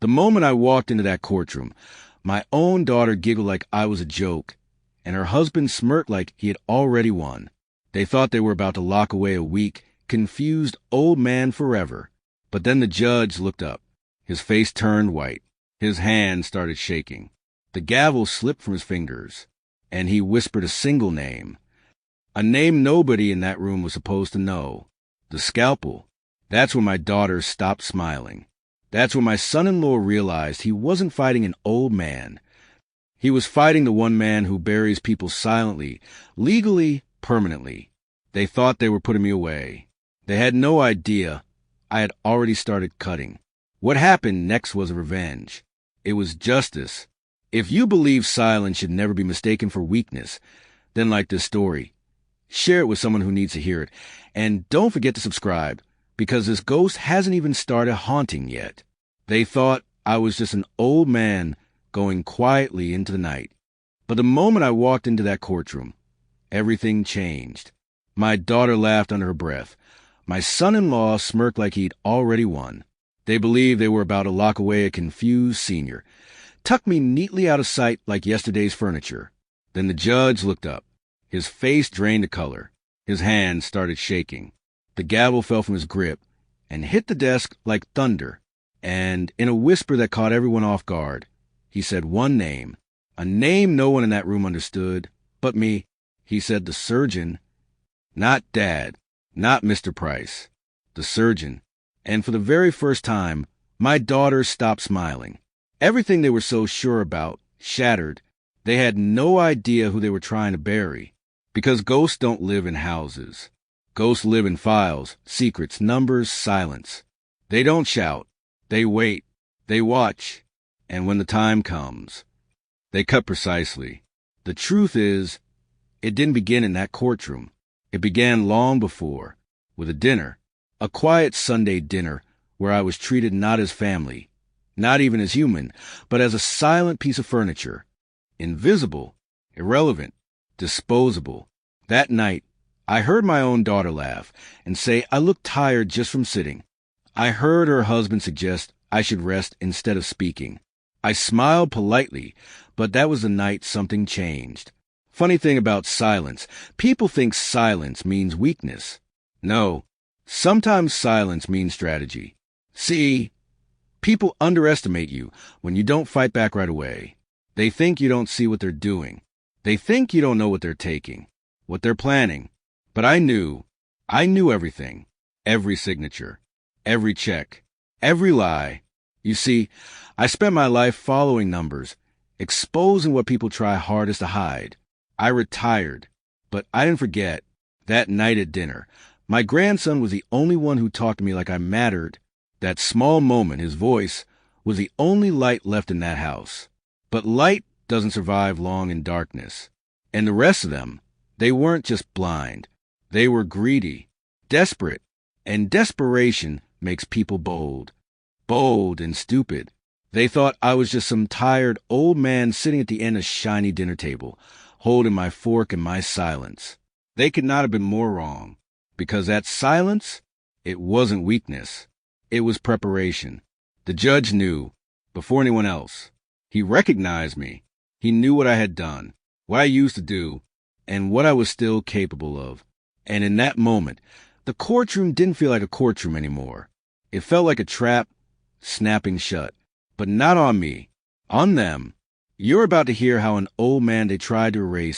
The moment I walked into that courtroom, my own daughter giggled like I was a joke, and her husband smirked like he had already won. They thought they were about to lock away a weak, confused old man forever. But then the judge looked up. His face turned white. His hand started shaking. The gavel slipped from his fingers, and he whispered a single name. A name nobody in that room was supposed to know. The scalpel. That's when my daughter stopped smiling. That's when my son-in-law realized he wasn't fighting an old man. He was fighting the one man who buries people silently, legally, permanently. They thought they were putting me away. They had no idea I had already started cutting. What happened next was revenge. It was justice. If you believe silence should never be mistaken for weakness, then like this story, share it with someone who needs to hear it. And don't forget to subscribe, because this ghost hasn't even started haunting yet. They thought I was just an old man going quietly into the night. But the moment I walked into that courtroom, everything changed. My daughter laughed under her breath. My son-in-law smirked like he'd already won. They believed they were about to lock away a confused senior, tuck me neatly out of sight like yesterday's furniture. Then the judge looked up. His face drained the color. His hand started shaking. The gavel fell from his grip and hit the desk like thunder. And in a whisper that caught everyone off guard, he said one name, a name no one in that room understood but me. He said the surgeon. Not Dad, not Mr. Price, the surgeon. And for the very first time, my daughter stopped smiling. Everything they were so sure about shattered. They had no idea who they were trying to bury. Because ghosts don't live in houses. Ghosts live in files, secrets, numbers, silence. They don't shout. They wait. They watch. And when the time comes, they cut precisely. The truth is, it didn't begin in that courtroom. It began long before, with a dinner, a quiet Sunday dinner where I was treated not as family, not even as human, but as a silent piece of furniture, invisible, irrelevant, disposable. That night, I heard my own daughter laugh and say I looked tired just from sitting. I heard her husband suggest I should rest instead of speaking. I smiled politely, but that was the night something changed. Funny thing about silence, people think silence means weakness. No, sometimes silence means strategy. See, people underestimate you when you don't fight back right away. They think you don't see what they're doing. They think you don't know what they're taking, what they're planning. But I knew everything, every signature, every check, every lie. You see, I spent my life following numbers, exposing what people try hardest to hide. I retired, but I didn't forget. That night at dinner, my grandson was the only one who talked to me like I mattered. That small moment, his voice, was the only light left in that house. But light doesn't survive long in darkness. And the rest of them, they weren't just blind. They were greedy, desperate, and desperation makes people bold. Bold and stupid. They thought I was just some tired old man sitting at the end of a shiny dinner table, holding my fork and my silence. They could not have been more wrong, because that silence, it wasn't weakness. It was preparation. The judge knew, before anyone else. He recognized me. He knew what I had done, what I used to do, and what I was still capable of. And in that moment, the courtroom didn't feel like a courtroom anymore. It felt like a trap, snapping shut. But not on me. On them. You're about to hear how an old man they tried to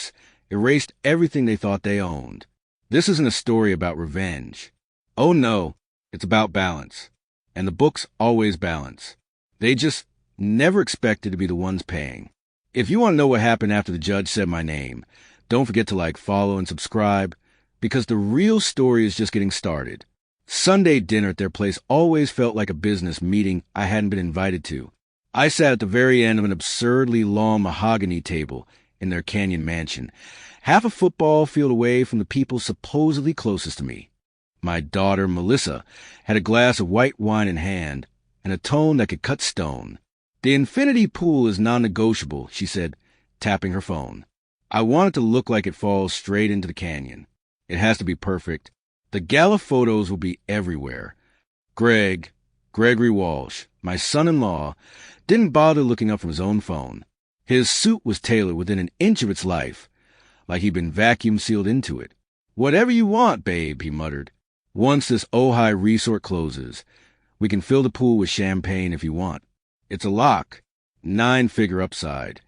erased everything they thought they owned. This isn't a story about revenge. Oh no, it's about balance. And the books always balance. They just never expected to be the ones paying. If you want to know what happened after the judge said my name, don't forget to follow, and subscribe, because the real story is just getting started. Sunday dinner at their place always felt like a business meeting I hadn't been invited to. I sat at the very end of an absurdly long mahogany table in their canyon mansion, half a football field away from the people supposedly closest to me. My daughter, Melissa, had a glass of white wine in hand and a tone that could cut stone. The infinity pool is non-negotiable, she said, tapping her phone. I want it to look like it falls straight into the canyon. It has to be perfect. The gala photos will be everywhere. Greg, Gregory Walsh, my son-in-law, didn't bother looking up from his own phone. His suit was tailored within an inch of its life, like he'd been vacuum sealed into it. "Whatever you want, babe," he muttered. "Once this Ojai resort closes, we can fill the pool with champagne if you want. It's a lock. 9-figure upside."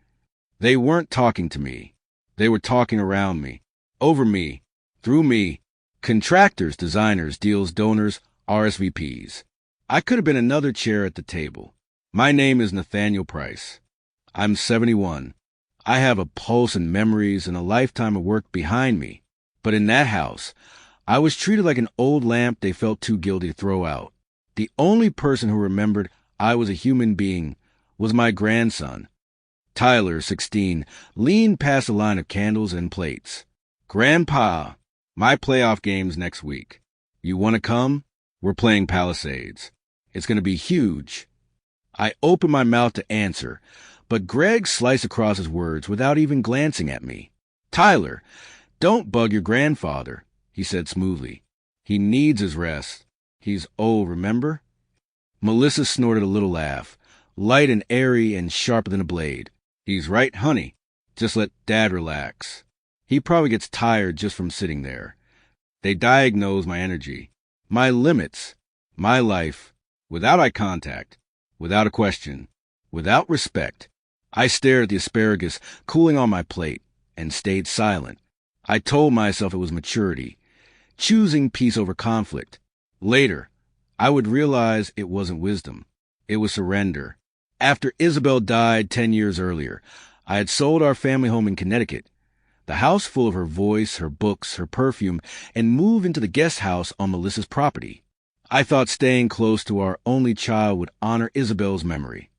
They weren't talking to me. They were talking around me, over me, through me. Contractors, designers, deals, donors, RSVPs. I could have been another chair at the table. My name is Nathaniel Price. I'm 71. I have a pulse and memories and a lifetime of work behind me. But in that house, I was treated like an old lamp they felt too guilty to throw out. The only person who remembered I was a human being was my grandson. Tyler, 16, leaned past a line of candles and plates. "Grandpa, my playoff game's next week. You want to come? We're playing Palisades. It's going to be huge." I opened my mouth to answer, but Greg sliced across his words without even glancing at me. "Tyler, don't bug your grandfather," he said smoothly. "He needs his rest. He's old, remember?" Melissa snorted a little laugh, light and airy and sharper than a blade. "He's right, honey. Just let Dad relax. He probably gets tired just from sitting there." They diagnosed my energy, my limits, my life, without eye contact, without a question, without respect. I stared at the asparagus cooling on my plate and stayed silent. I told myself it was maturity, choosing peace over conflict. Later, I would realize it wasn't wisdom. It was surrender. After Isabel died 10 years earlier, I had sold our family home in Connecticut, the house full of her voice, her books, her perfume, and moved into the guest house on Melissa's property. I thought staying close to our only child would honor Isabel's memory.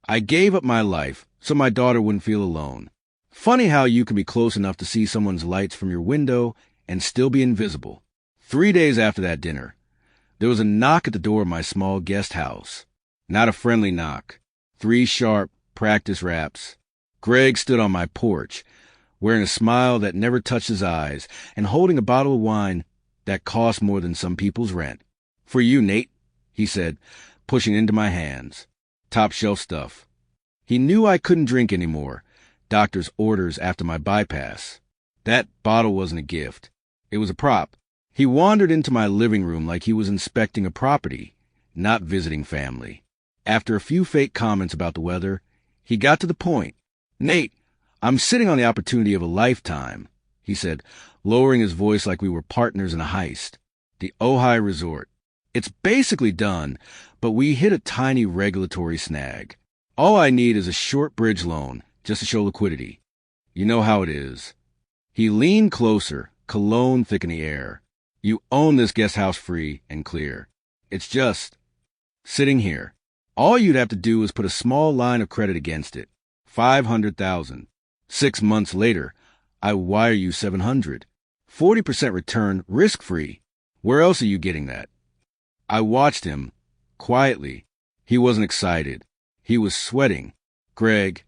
I gave up my life so my daughter wouldn't feel alone. Funny how you can be close enough to see someone's lights from your window and still be invisible. 3 days after that dinner, there was a knock at the door of my small guest house. Not a friendly knock. 3 sharp, practice raps. Greg stood on my porch, wearing a smile that never touched his eyes and holding a bottle of wine that cost more than some people's rent. "For you, Nate," he said, pushing it into my hands. Top shelf stuff. He knew I couldn't drink anymore. Doctor's orders after my bypass. That bottle wasn't a gift. It was a prop. He wandered into my living room like he was inspecting a property, not visiting family. After a few fake comments about the weather, he got to the point. "Nate, I'm sitting on the opportunity of a lifetime," he said, lowering his voice like we were partners in a heist. "The Ojai Resort. It's basically done, but we hit a tiny regulatory snag. All I need is a short bridge loan, just to show liquidity. You know how it is." He leaned closer, cologne thick in the air. "You own this guest house free and clear. It's just sitting here. All you'd have to do is put a small line of credit against it. $500,000. 6 months later, I wire you $700. 40% return, risk-free. Where else are you getting that?" I watched him, quietly. He wasn't excited. He was sweating. "Greg,"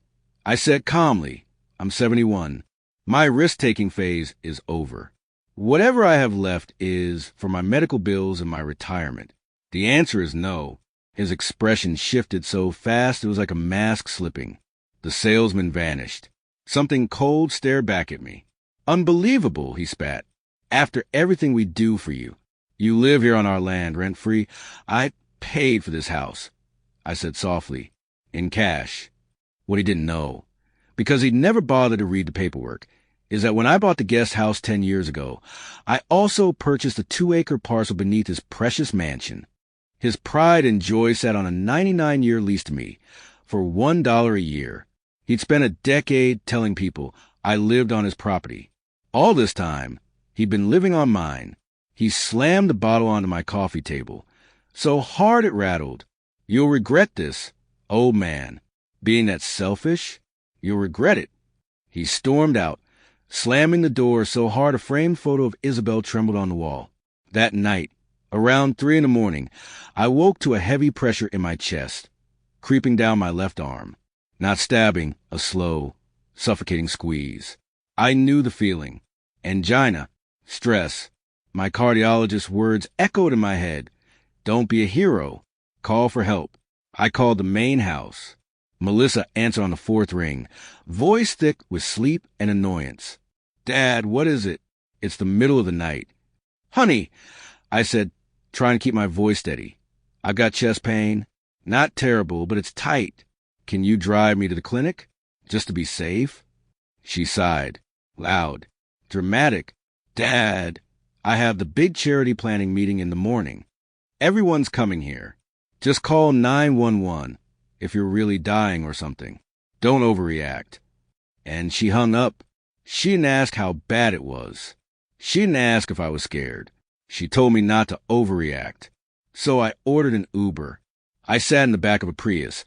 I said calmly, "I'm 71. My risk-taking phase is over. Whatever I have left is for my medical bills and my retirement." The answer is no. His expression shifted so fast it was like a mask slipping. The salesman vanished. Something cold stared back at me. "Unbelievable," he spat. "After everything we do for you. You live here on our land, rent-free. I paid for this house," I said softly, "in cash." What he didn't know, because he'd never bothered to read the paperwork, is that when I bought the guest house 10 years ago, I also purchased a 2-acre parcel beneath his precious mansion. His pride and joy sat on a 99-year lease to me for $1 a year. He'd spent a decade telling people I lived on his property. All this time, he'd been living on mine. He slammed the bottle onto my coffee table, so hard it rattled. "You'll regret this, old man. Being that selfish, you'll regret it." He stormed out, slamming the door so hard a framed photo of Isabel trembled on the wall. That night, around 3 a.m, I woke to a heavy pressure in my chest, creeping down my left arm. Not stabbing, a slow, suffocating squeeze. I knew the feeling. Angina, stress. My cardiologist's words echoed in my head. "Don't be a hero. Call for help. I called the main house. Melissa answered on the fourth ring, voice thick with sleep and annoyance. Dad, what is it? It's the middle of the night. Honey, I said, trying to keep my voice steady. I've got chest pain. Not terrible, but it's tight. Can you drive me to the clinic? Just to be safe? She sighed. Loud. Dramatic. Dad, I have the big charity planning meeting in the morning. Everyone's coming here. Just call 911 if you're really dying or something. Don't overreact. And she hung up. She didn't ask how bad it was. She didn't ask if I was scared. She told me not to overreact. So I ordered an Uber. I sat in the back of a Prius,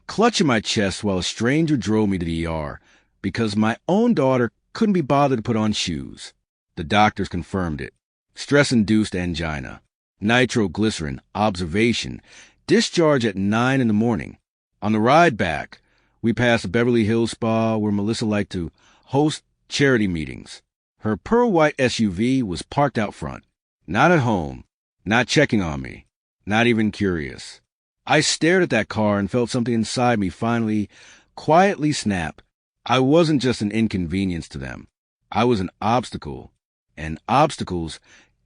clutching my chest while a stranger drove me to the ER because my own daughter couldn't be bothered to put on shoes. The doctors confirmed it. Stress-induced angina. Nitroglycerin, observation, discharge at 9 in the morning. On the ride back, we passed a Beverly Hills spa where Melissa liked to host charity meetings. Her pearl white SUV was parked out front. Not at home, not checking on me, not even curious. I stared at that car and felt something inside me finally, quietly snap. I wasn't just an inconvenience to them. I was an obstacle. And obstacles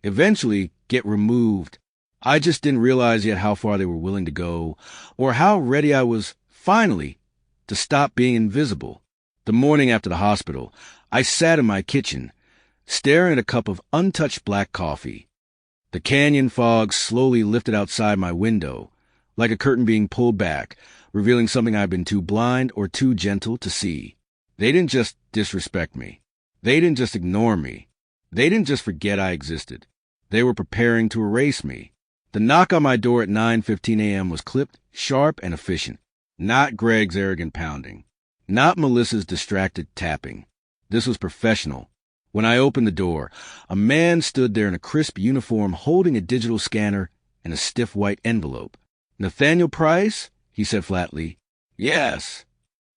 eventually get removed. I just didn't realize yet how far they were willing to go, or how ready I was, finally, to stop being invisible. The morning after the hospital, I sat in my kitchen, staring at a cup of untouched black coffee. The canyon fog slowly lifted outside my window, like a curtain being pulled back, revealing something I'd been too blind or too gentle to see. They didn't just disrespect me. They didn't just ignore me. They didn't just forget I existed. They were preparing to erase me. The knock on my door at 9:15 a.m. was clipped, sharp, and efficient. Not Greg's arrogant pounding. Not Melissa's distracted tapping. This was professional. When I opened the door, a man stood there in a crisp uniform holding a digital scanner and a stiff white envelope. Nathaniel Price? He said flatly. Yes.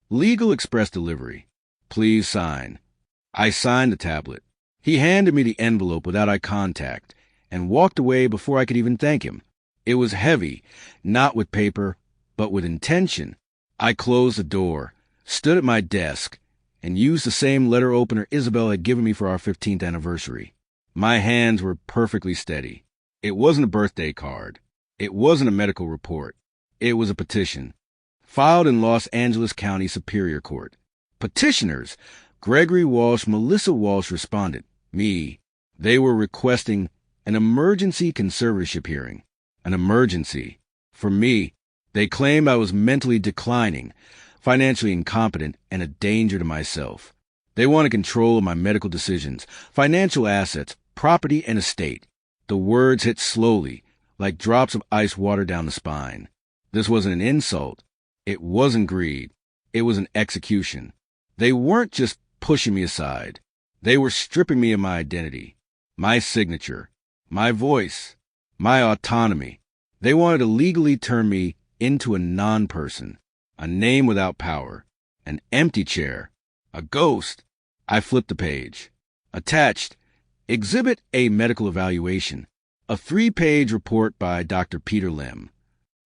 Legal Express Delivery. Please sign. I signed the tablet. He handed me the envelope without eye contact and walked away before I could even thank him. It was heavy, not with paper, but with intention. I closed the door, stood at my desk, and used the same letter opener Isabel had given me for our 15th anniversary. My hands were perfectly steady. It wasn't a birthday card. It wasn't a medical report. It was a petition, filed in Los Angeles County Superior Court. Petitioners, Gregory Walsh, Melissa Walsh responded. Me. They were requesting an emergency conservatorship hearing. An emergency. For me, they claimed I was mentally declining, financially incompetent, and a danger to myself. They wanted control of my medical decisions, financial assets, property, and estate. The words hit slowly, like drops of ice water down the spine. This wasn't an insult. It wasn't greed. It was an execution. They weren't just pushing me aside. They were stripping me of my identity, my signature, my voice, my autonomy. They wanted to legally turn me into a non-person, a name without power, an empty chair, a ghost. I flipped the page. Attached, Exhibit A Medical Evaluation, a 3-page report by Dr. Peter Lim.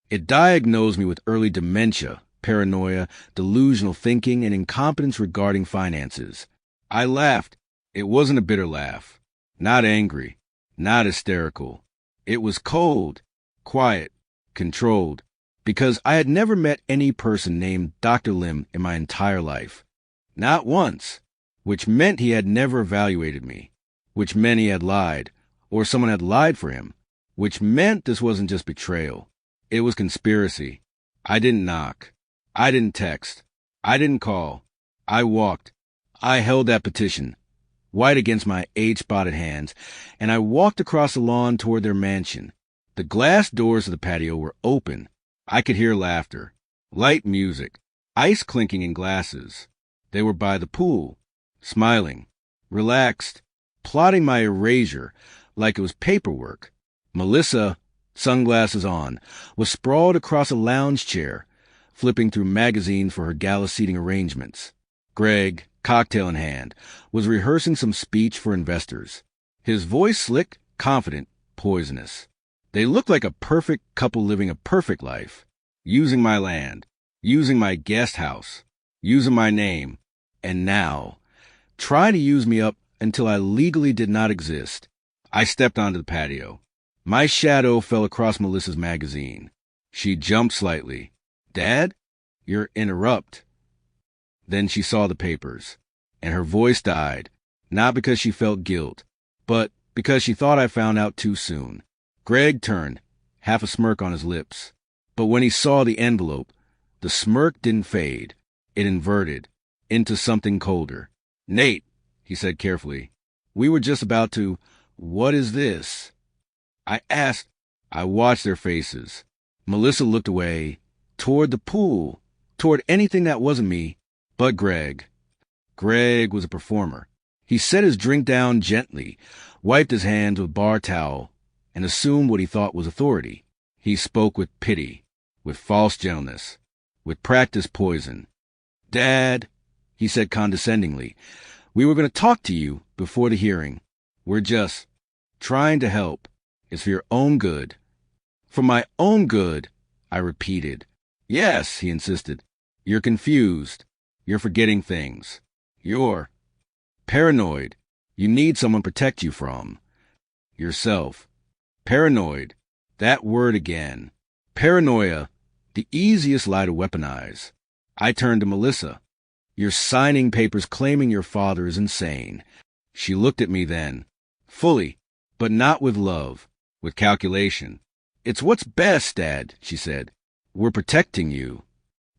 It diagnosed me with early dementia, paranoia, delusional thinking, and incompetence regarding finances. I laughed. It wasn't a bitter laugh. Not angry. Not hysterical. It was cold, quiet, controlled, because I had never met any person named Dr. Lim in my entire life. Not once, which meant he had never evaluated me, which meant he had lied, or someone had lied for him, which meant this wasn't just betrayal. It was conspiracy. I didn't knock. I didn't text. I didn't call. I walked. I held that petition, white against my age-spotted hands, and I walked across the lawn toward their mansion. The glass doors of the patio were open. I could hear laughter, light music, ice clinking in glasses. They were by the pool, smiling, relaxed, plotting my erasure like it was paperwork. Melissa, sunglasses on, was sprawled across a lounge chair, flipping through magazines for her gala seating arrangements. Greg, cocktail in hand, was rehearsing some speech for investors. His voice slick, confident, poisonous. They looked like a perfect couple living a perfect life, using my land, using my guest house, using my name, and now try to use me up until I legally did not exist. I stepped onto the patio. My shadow fell across Melissa's magazine. She jumped slightly. Dad? You're interrupt. Then she saw the papers, and her voice died, not because she felt guilt, but because she thought I found out too soon. Greg turned, half a smirk on his lips. But when he saw the envelope, the smirk didn't fade. It inverted into something colder. Nate, he said carefully, we were just about to, what is this? I asked. I watched their faces. Melissa looked away, toward the pool, toward anything that wasn't me, but Greg. Greg was a performer. He set his drink down gently, wiped his hands with bar towel, and assumed what he thought was authority. He spoke with pity, with false gentleness, with practiced poison. Dad, he said condescendingly, we were going to talk to you before the hearing. We're just trying to help. It's for your own good. For my own good, I repeated. Yes, he insisted. You're confused. You're forgetting things. You're paranoid. You need someone to protect you from yourself. Paranoid. That word again. Paranoia. The easiest lie to weaponize. I turned to Melissa. You're signing papers claiming your father is insane. She looked at me then. Fully, but not with love, with calculation. It's what's best, Dad, she said. We're protecting you.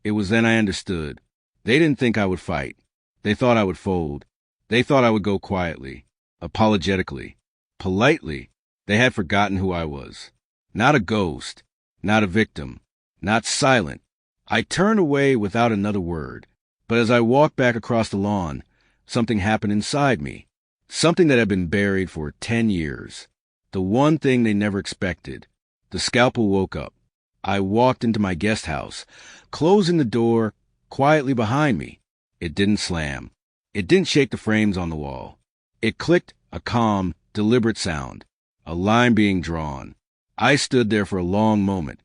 It was then I understood. They didn't think I would fight. They thought I would fold. They thought I would go quietly, apologetically, politely. They had forgotten who I was. Not a ghost, not a victim, not silent. I turned away without another word, but as I walked back across the lawn, something happened inside me, something that had been buried for 10 years. The one thing they never expected. The scalpel woke up. I walked into my guest house, closing the door quietly behind me. It didn't slam. It didn't shake the frames on the wall. It clicked, a calm, deliberate sound, a line being drawn. I stood there for a long moment,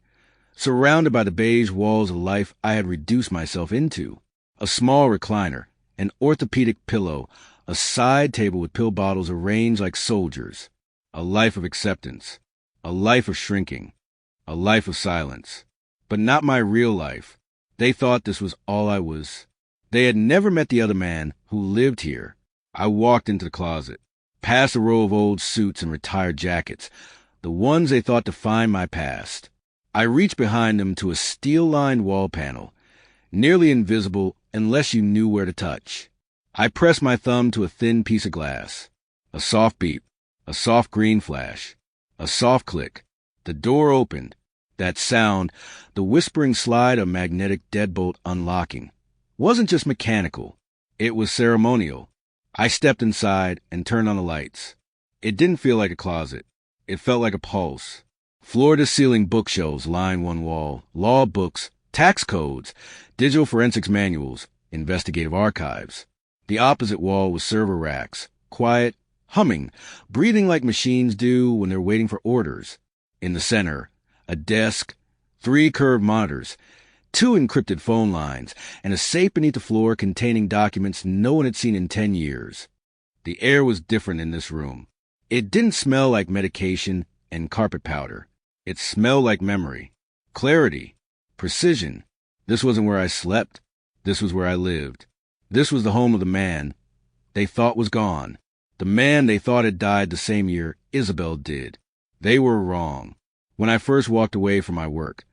surrounded by the beige walls of life I had reduced myself into. A small recliner, an orthopedic pillow, a side table with pill bottles arranged like soldiers. A life of acceptance, a life of shrinking, a life of silence. But not my real life. They thought this was all I was. They had never met the other man who lived here. I walked into the closet, past a row of old suits and retired jackets, the ones they thought defined my past. I reached behind them to a steel-lined wall panel, nearly invisible unless you knew where to touch. I pressed my thumb to a thin piece of glass. A soft beep, a soft green flash, a soft click. The door opened. That sound, the whispering slide of magnetic deadbolt unlocking, wasn't just mechanical. It was ceremonial. I stepped inside and turned on the lights. It didn't feel like a closet. It felt like a pulse. Floor-to-ceiling bookshelves lined one wall, law books, tax codes, digital forensics manuals, investigative archives. The opposite wall was server racks, quiet, humming, breathing like machines do when they're waiting for orders. In the center, a desk, 3 curved monitors, 2 encrypted phone lines, and a safe beneath the floor containing documents no one had seen in 10 years. The air was different in this room. It didn't smell like medication and carpet powder. It smelled like memory, clarity, precision. This wasn't where I slept. This was where I lived. This was the home of the man they thought was gone. The man they thought had died the same year Isabel did. They were wrong. When I first walked away from my work,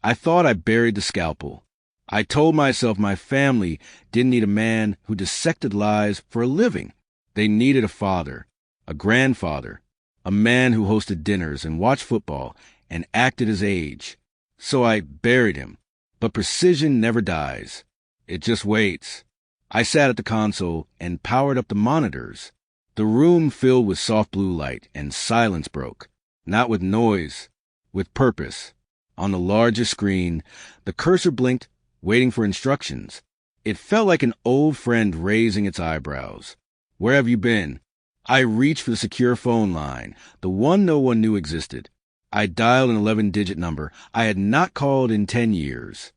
I thought I buried the scalpel. I told myself my family didn't need a man who dissected lies for a living. They needed a father, a grandfather, a man who hosted dinners and watched football and acted his age. So I buried him. But precision never dies. It just waits. I sat at the console and powered up the monitors. The room filled with soft blue light, and silence broke. Not with noise, with purpose. On the larger screen, the cursor blinked, waiting for instructions. It felt like an old friend raising its eyebrows. Where have you been? I reached for the secure phone line, the one no one knew existed. I dialed an 11-digit number I had not called in 10 years.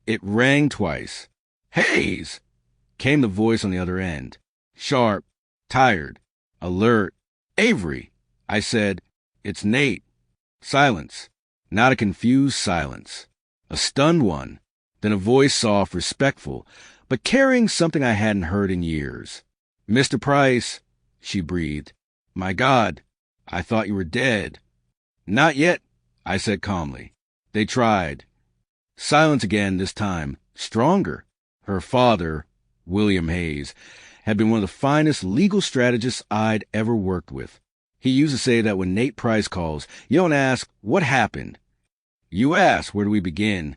It rang twice. "Hayes!" came the voice on the other end. Sharp, tired, alert. "Avery!" I said. "It's Nate." Silence. Not a confused silence. A stunned one. Then a voice soft, respectful, but carrying something I hadn't heard in years. "Mr. Price," she breathed. "My God, I thought you were dead." "Not yet," I said calmly. "They tried." Silence again, this time, stronger. Her father, William Hayes, had been one of the finest legal strategists I'd ever worked with. He used to say that when Nate Price calls, you don't ask, "What happened?" You ask, "Where do we begin?"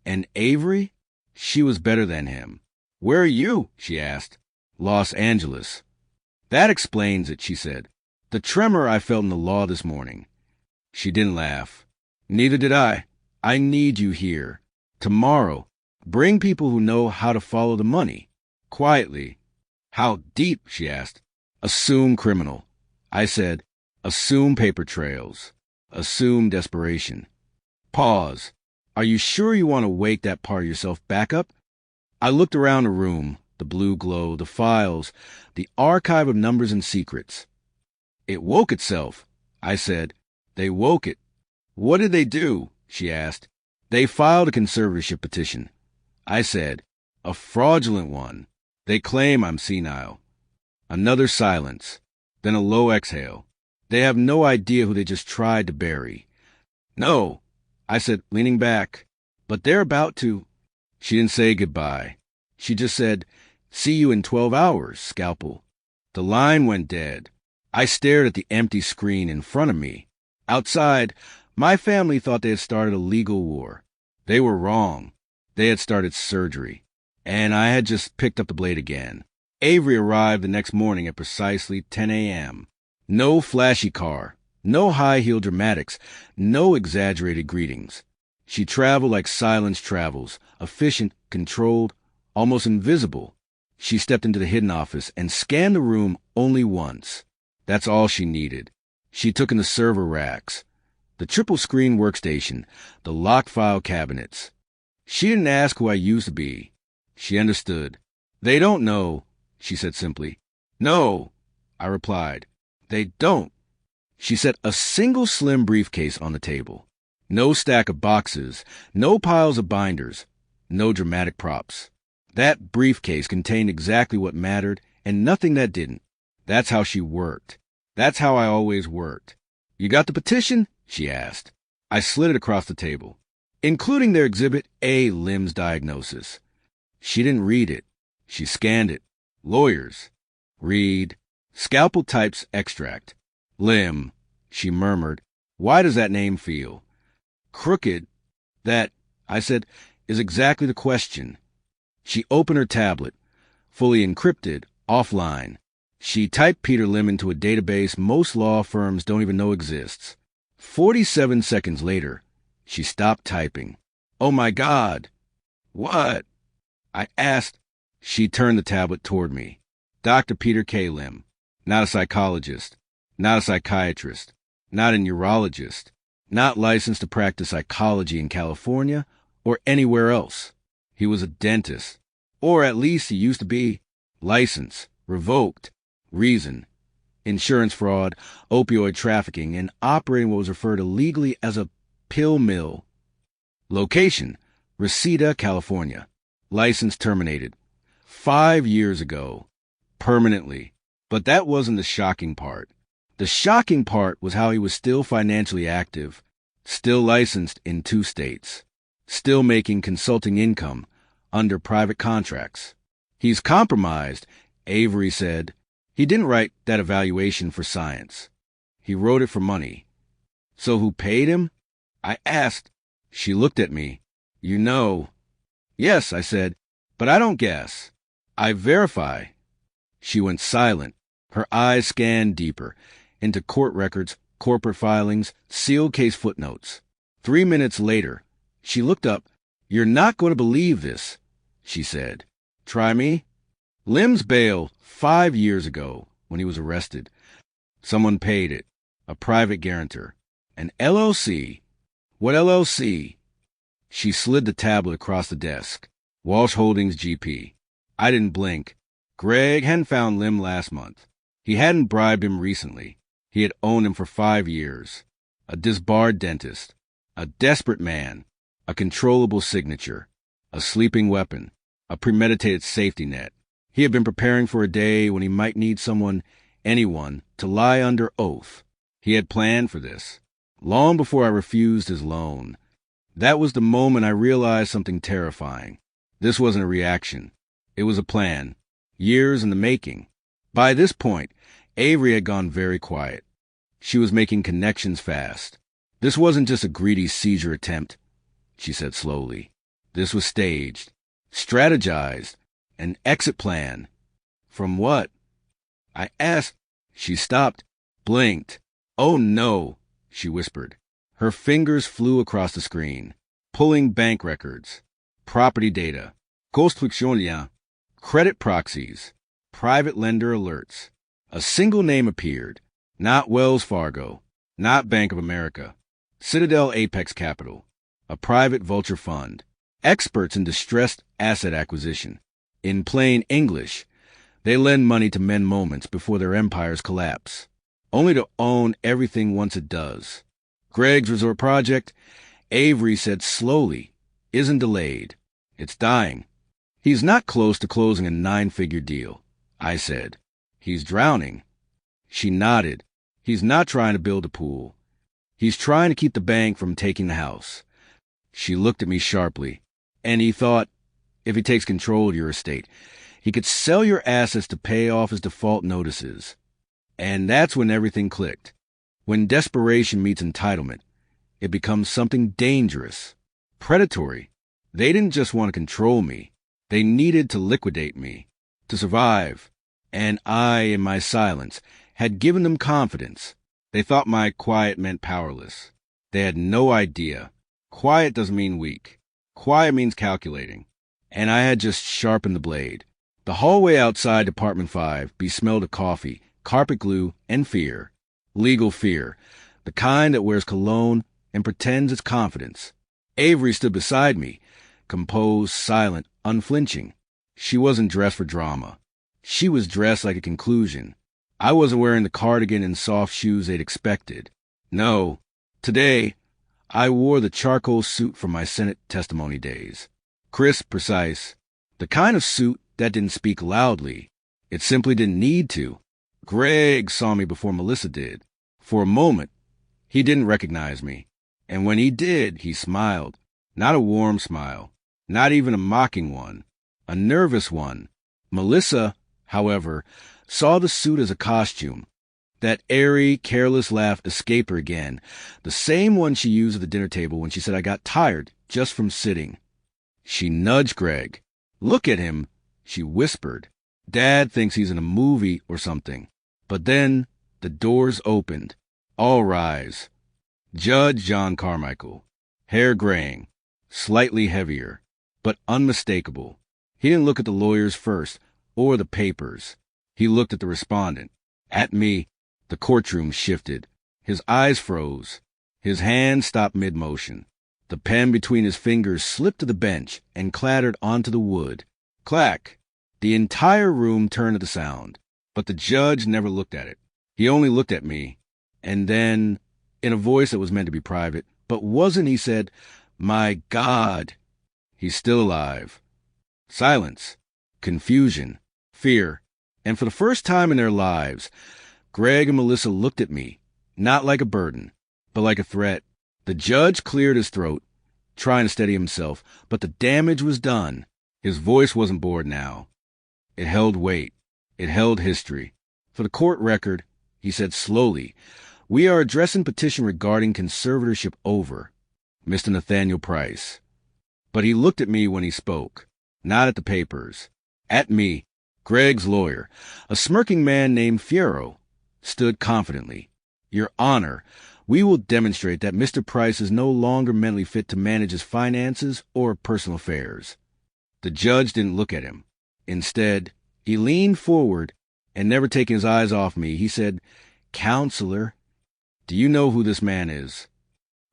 And Avery? She was better than him. "Where are you?" she asked. "Los Angeles." "That explains it," she said. "The tremor I felt in the law this morning." She didn't laugh. "Neither did I. I need you here. Tomorrow. Bring people who know how to follow the money. Quietly." "How deep?" she asked. "Assume criminal." I said, "Assume paper trails. Assume desperation." Pause. "Are you sure you want to wake that part of yourself back up?" I looked around the room, the blue glow, the files, the archive of numbers and secrets. "It woke itself," I said. "They woke it." "What did they do?" she asked. "They filed a conservatorship petition." I said, "A fraudulent one. They claim I'm senile." Another silence, then a low exhale. "They have no idea who they just tried to bury." "No," I said, leaning back, "but they're about to." She didn't say goodbye. She just said, "See you in 12 hours, scalpel." The line went dead. I stared at the empty screen in front of me. Outside, my family thought they had started a legal war. They were wrong. They had started surgery. And I had just picked up the blade again. Avery arrived the next morning at precisely 10 a.m. No flashy car, no high-heel dramatics, no exaggerated greetings. She traveled like silence travels, efficient, controlled, almost invisible. She stepped into the hidden office and scanned the room only once. That's all she needed. She took in the server racks, the triple-screen workstation, the locked file cabinets. She didn't ask who I used to be. She understood. "They don't know," she said simply. "No," I replied. "They don't." She set a single slim briefcase on the table. No stack of boxes, no piles of binders, no dramatic props. That briefcase contained exactly what mattered and nothing that didn't. That's how she worked. That's how I always worked. "You got the petition?" she asked. I slid it across the table, including their Exhibit A limbs diagnosis. She didn't read it. She scanned it. Lawyers. Read. Scalpel types extract. Limb. She murmured. "Why does that name feel crooked?" "That," I said, "is exactly the question." She opened her tablet, fully encrypted, offline. She typed Peter Lim into a database most law firms don't even know exists. 47 seconds later, she stopped typing. "Oh my God!" "What?" I asked. She turned the tablet toward me. "Dr. Peter K. Lim. Not a psychologist. Not a psychiatrist. Not a neurologist. Not licensed to practice psychology in California or anywhere else. He was a dentist. Or at least he used to be. License. Revoked. Reason. Insurance fraud, opioid trafficking, and operating what was referred to legally as a pill mill. Location. Reseda, California. License terminated. 5 years ago. Permanently. But that wasn't the shocking part. The shocking part was how he was still financially active, still licensed in 2 states, still making consulting income under private contracts. "He's compromised," Avery said. "He didn't write that evaluation for science. He wrote it for money." "So who paid him?" I asked. She looked at me. "You know." "Yes," I said, "but I don't guess. I verify." She went silent. Her eyes scanned deeper, into court records, corporate filings, sealed case footnotes. 3 minutes later, she looked up. "You're not going to believe this," she said. "Try me." Lim's bail 5 years ago when he was arrested. Someone paid it. A private guarantor. An LLC? What LLC? She slid the tablet across the desk. Walsh Holdings GP. I didn't blink. Greg hadn't found Lim last month. He hadn't bribed him recently. He had owned him for 5 years. A disbarred dentist. A desperate man. A controllable signature. A sleeping weapon. A premeditated safety net. He had been preparing for a day when he might need someone, anyone, to lie under oath. He had planned for this. Long before I refused his loan. That was the moment I realized something terrifying. This wasn't a reaction. It was a plan. Years in the making. By this point, Avery had gone very quiet. She was making connections fast. This wasn't just a greedy seizure attempt, she said slowly. This was staged, strategized, an exit plan. From what? I asked. She stopped, blinked. Oh no, she whispered. Her fingers flew across the screen, pulling bank records, property data, construction, credit proxies, private lender alerts. A single name appeared. Not Wells Fargo, not Bank of America. Citadel Apex Capital, a private vulture fund. Experts in distressed asset acquisition. In plain English, they lend money to mend moments before their empires collapse, only to own everything once it does. Greg's resort project, Avery said slowly, isn't delayed. It's dying. He's not close to closing a 9-figure deal, I said. He's drowning. She nodded. He's not trying to build a pool. He's trying to keep the bank from taking the house. She looked at me sharply. And he thought, if he takes control of your estate, he could sell your assets to pay off his default notices. And that's when everything clicked. When desperation meets entitlement, it becomes something dangerous, predatory. They didn't just want to control me. They needed to liquidate me, to survive. And I, in my silence, had given them confidence. They thought my quiet meant powerless. They had no idea. Quiet doesn't mean weak. Quiet means calculating. And I had just sharpened the blade. The hallway outside Department 5 besmelled of coffee, carpet glue, and fear. Legal fear. The kind that wears cologne and pretends it's confidence. Avery stood beside me, composed, silent, unflinching. She wasn't dressed for drama. She was dressed like a conclusion. I wasn't wearing the cardigan and soft shoes they'd expected. No, today, I wore the charcoal suit from my Senate testimony days. Crisp, precise. The kind of suit that didn't speak loudly. It simply didn't need to. Greg saw me before Melissa did. For a moment, he didn't recognize me. And when he did, he smiled. Not a warm smile. Not even a mocking one. A nervous one. Melissa, however, saw the suit as a costume. That airy, careless laugh escaped her again, the same one she used at the dinner table when she said I got tired just from sitting. She nudged Greg. Look at him, she whispered. Dad thinks he's in a movie or something. But then the doors opened. All rise. Judge John Carmichael. Hair graying. Slightly heavier. But unmistakable. He didn't look at the lawyers first, or the papers. He looked at the respondent. At me. The courtroom shifted. His eyes froze. His hand stopped mid-motion. The pen between his fingers slipped to the bench and clattered onto the wood. Clack! The entire room turned at the sound. But the judge never looked at it. He only looked at me. And then, in a voice that was meant to be private, but wasn't, he said, "My God, he's still alive." Silence. Confusion. Fear. And for the first time in their lives, Greg and Melissa looked at me, not like a burden, but like a threat. The judge cleared his throat, trying to steady himself, but the damage was done. His voice wasn't bored now. It held weight. It held history. For the court record, he said slowly, we are addressing petition regarding conservatorship over Mr. Nathaniel Price. But he looked at me when he spoke, not at the papers. At me, Greg's lawyer, a smirking man named Fierro, stood confidently. Your Honor, we will demonstrate that Mr. Price is no longer mentally fit to manage his finances or personal affairs. The judge didn't look at him. Instead, he leaned forward and, never taking his eyes off me, he said, Counselor. Do you know who this man is?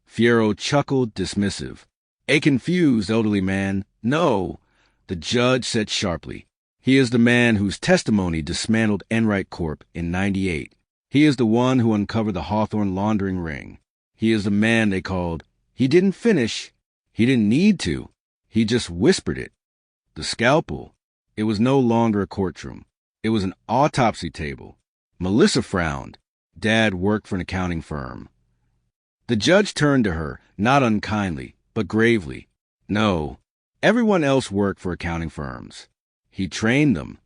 Fierro chuckled, dismissive. A confused elderly man. No, the judge said sharply. He is the man whose testimony dismantled Enright Corp. in '98. He is the one who uncovered the Hawthorne laundering ring. He is the man they called. He didn't finish. He didn't need to. He just whispered it. The scalpel. It was no longer a courtroom. It was an autopsy table. Melissa frowned. Dad worked for an accounting firm. The judge turned to her, not unkindly, but gravely. No, everyone else worked for accounting firms. He trained them.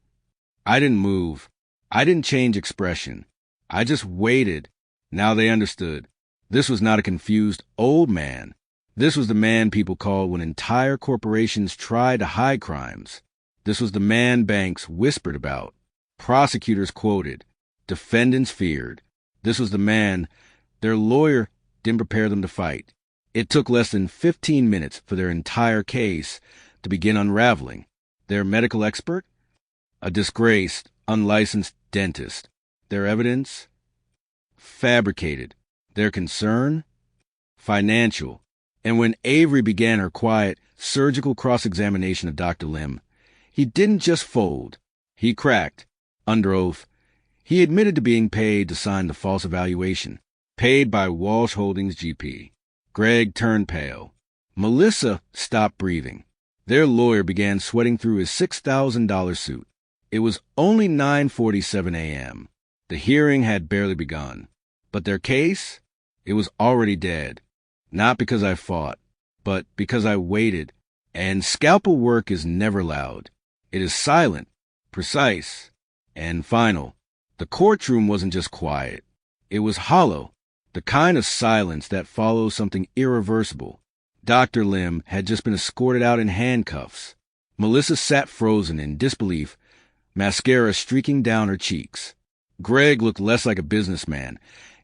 I didn't move. I didn't change expression. I just waited. Now they understood. This was not a confused old man. This was the man people called when entire corporations tried to hide crimes. This was the man banks whispered about. Prosecutors quoted. Defendants feared. This was the man. Their lawyer didn't prepare them to fight. It took less than 15 minutes for their entire case to begin unraveling. Their medical expert? A disgraced, unlicensed dentist. Their evidence? Fabricated. Their concern? Financial. And when Avery began her quiet, surgical cross-examination of Dr. Lim, he didn't just fold. He cracked. Under oath, he admitted to being paid to sign the false evaluation, paid by Walsh Holdings GP. Greg turned pale. Melissa stopped breathing. Their lawyer began sweating through his $6,000 suit. It was only 9:47 a.m. The hearing had barely begun. But their case? It was already dead. Not because I fought, but because I waited. And scalpel work is never loud. It is silent, precise, and final. The courtroom wasn't just quiet. It was hollow, the kind of silence that follows something irreversible. Dr. Lim had just been escorted out in handcuffs. Melissa sat frozen in disbelief, mascara streaking down her cheeks. Greg looked less like a businessman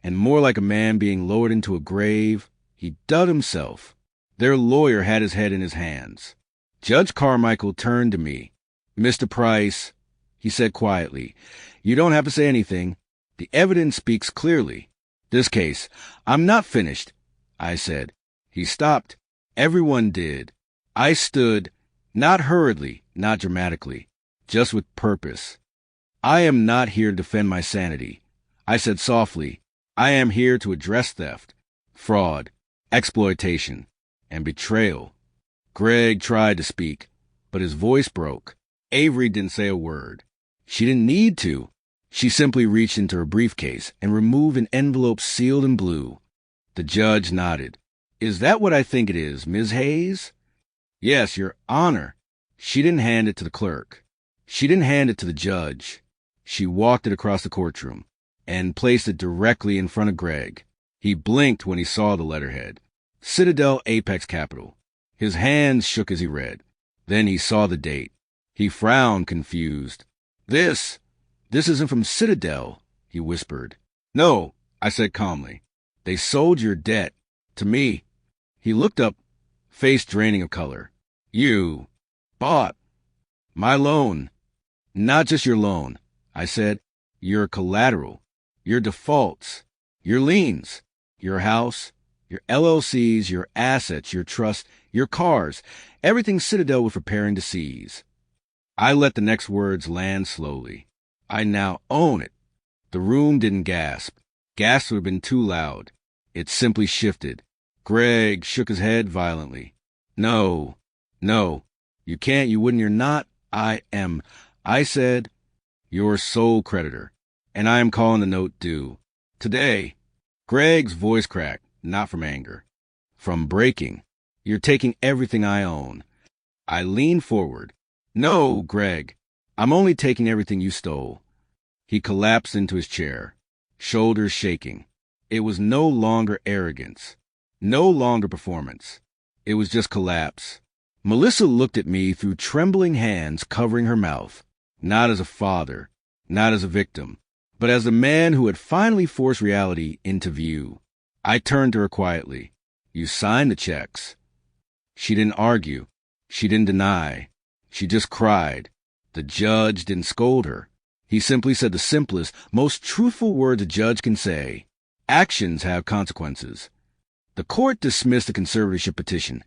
and more like a man being lowered into a grave. He dug himself. Their lawyer had his head in his hands. Judge Carmichael turned to me. Mr. Price, he said quietly, you don't have to say anything. The evidence speaks clearly. This case, I'm not finished, I said. He stopped. Everyone did. I stood, not hurriedly, not dramatically, just with purpose. I am not here to defend my sanity. I said softly, I am here to address theft, fraud, exploitation, and betrayal. Greg tried to speak, but his voice broke. Avery didn't say a word. She didn't need to. She simply reached into her briefcase and removed an envelope sealed in blue. The judge nodded. Is that what I think it is, Ms. Hayes? Yes, Your Honor. She didn't hand it to the clerk. She didn't hand it to the judge. She walked it across the courtroom and placed it directly in front of Greg. He blinked when he saw the letterhead. Citadel Apex Capital. His hands shook as he read. Then he saw the date. He frowned, confused. This isn't from Citadel, he whispered. No, I said calmly. They sold your debt. To me. He looked up, face draining of color. You bought my loan. Not just your loan, I said. Your collateral, your defaults, your liens, your house, your LLCs, your assets, your trust, your cars, everything Citadel was preparing to seize. I let the next words land slowly. I now own it. The room didn't gasp. Gasps would have been too loud. It simply shifted. Greg shook his head violently. No, you can't, you wouldn't, you're not. I am. I said, your sole creditor, and I am calling the note due. Today. Greg's voice cracked, not from anger. From breaking. You're taking everything I own. I leaned forward. No, Greg, I'm only taking everything you stole. He collapsed into his chair, shoulders shaking. It was no longer arrogance, no longer performance. It was just collapse. Melissa looked at me through trembling hands covering her mouth, not as a father, not as a victim, but as the man who had finally forced reality into view. I turned to her quietly. You signed the checks. She didn't argue. She didn't deny. She just cried. The judge didn't scold her. He simply said the simplest, most truthful words a judge can say. Actions have consequences. The court dismissed the conservatorship petition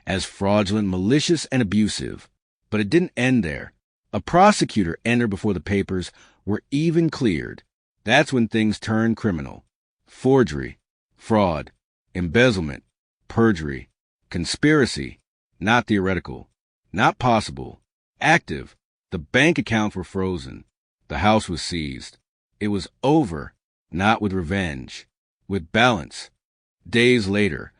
as fraudulent, malicious, and abusive. But it didn't end there. A prosecutor entered before the papers were even cleared. That's when things turned criminal. Forgery, fraud, embezzlement, perjury, conspiracy, not theoretical, not possible, active. The bank accounts were frozen. The house was seized. It was over, not with revenge, with balance. Days later,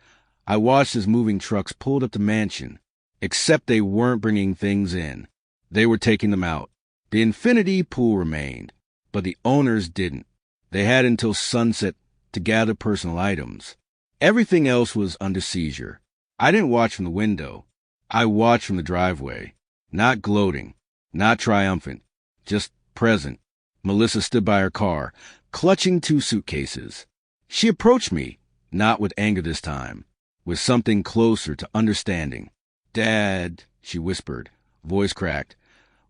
I watched as moving trucks pulled up the mansion, except they weren't bringing things in. They were taking them out. The infinity pool remained, but the owners didn't. They had until sunset to gather personal items. Everything else was under seizure. I didn't watch from the window. I watched from the driveway. Not gloating, not triumphant, just present. Melissa stood by her car, clutching 2 suitcases. She approached me, not with anger this time, with something closer to understanding. "Dad," she whispered, voice cracked.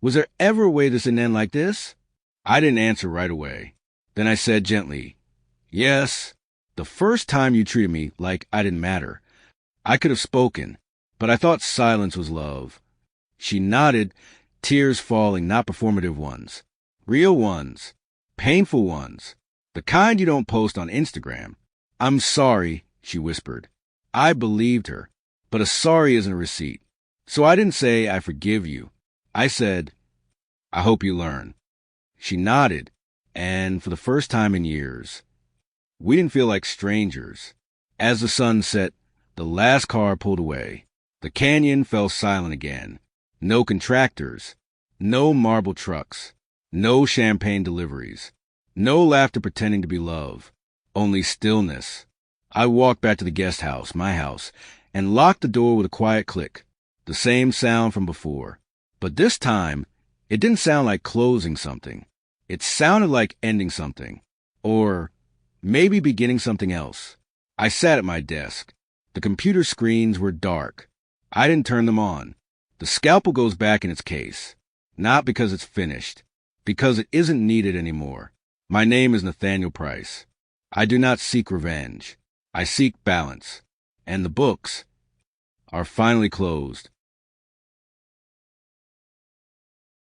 "Was there ever a way this didn't end like this?" I didn't answer right away. Then I said gently, "Yes, the first time you treated me like I didn't matter. I could have spoken, but I thought silence was love." She nodded, tears falling, not performative ones. Real ones. Painful ones. The kind you don't post on Instagram. "I'm sorry," she whispered. I believed her, but a sorry isn't a receipt. So I didn't say, "I forgive you." I said, "I hope you learn." She nodded, and for the first time in years, we didn't feel like strangers. As the sun set, the last car pulled away. The canyon fell silent again. No contractors, no marble trucks, no champagne deliveries, no laughter pretending to be love, only stillness. I walked back to the guest house, my house, and locked the door with a quiet click. The same sound from before. But this time, it didn't sound like closing something. It sounded like ending something. Or maybe beginning something else. I sat at my desk. The computer screens were dark. I didn't turn them on. The scalpel goes back in its case. Not because it's finished. Because it isn't needed anymore. My name is Nathaniel Price. I do not seek revenge. I seek balance. And the books are finally closed.